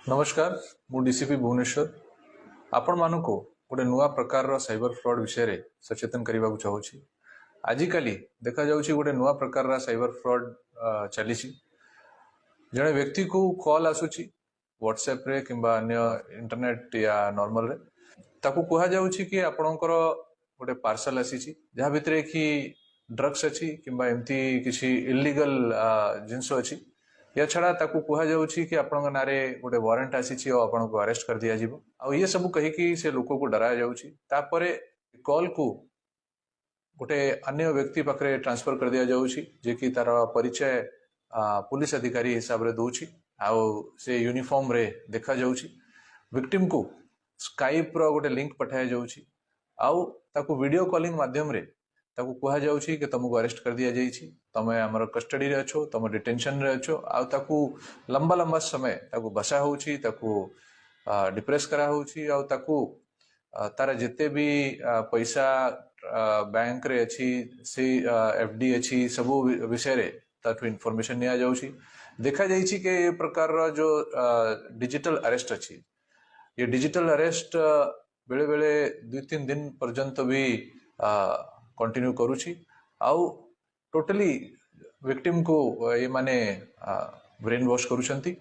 नमस्कार मु डीसीपी भुवनेश्वर आपण मानक गोटे नुआ प्रकार साइबर फ्रॉड विषय रे सचेतन करने को चाहूँगी। आजिकाली देखा जाउछि गोटे नुआ प्रकार साइबर फ्रॉड चली जड़े व्यक्ति को कॉल आसुची व्हाट्सएप रे किंबा अन्य इंटरनेट या नॉर्मल रे ताकू कहा जाउछि कि आपणकर गोटे पार्सल आसी जहाँ भितर कि ड्रग्स अच्छी किंबा एमती किसी इलीगल जिनस अच्छी या छड़ा ताकू कहा जाउछि कि आपन नारे गोटे वारंट आसी और आपन को अरेस्ट कर दिया जिवो आ ये सब कहि कि से लोक को डराया जाउछि तापरे कॉल को गोटे अन्य व्यक्ति पाखरे ट्रांसफर कर दिया जाउछि जे कि तार परिचय पुलिस अधिकारी हिसाब रे दोछि आ से यूनिफॉर्म रे देखा जाउछि विक्टिम को स्काइप रो गोटे लिंक पठाया जाउछि आउ ताकू वीडियो कॉलिंग माध्यम रे ताकू कहा जाउछि कि तुमको अरेस्ट कर दिया जाइछि तमे हमर कस्टडी रे अछो तुम डिटेंशन रे अछो आ ताकू लंबा लंबा समय ताकू बसा होउछि ताकू डिप्रेस करा होउछि आ ताकू तार जिते भी पैसा बैंक रे अछि से एफडी अछि सब विषय रे ताठू इन्फॉर्मेशन निया जाउछि देखा जाइछि कि ये प्रकार रो जो डिजिटल अरेस्ट अछि ये डिजिटल अरेस्ट बेले बेले 2-3 दिन पर्यंत भी कंटिन्यू करूछि आउ टोटली विक्टिम को ये माने ब्रेन वॉश करूछंती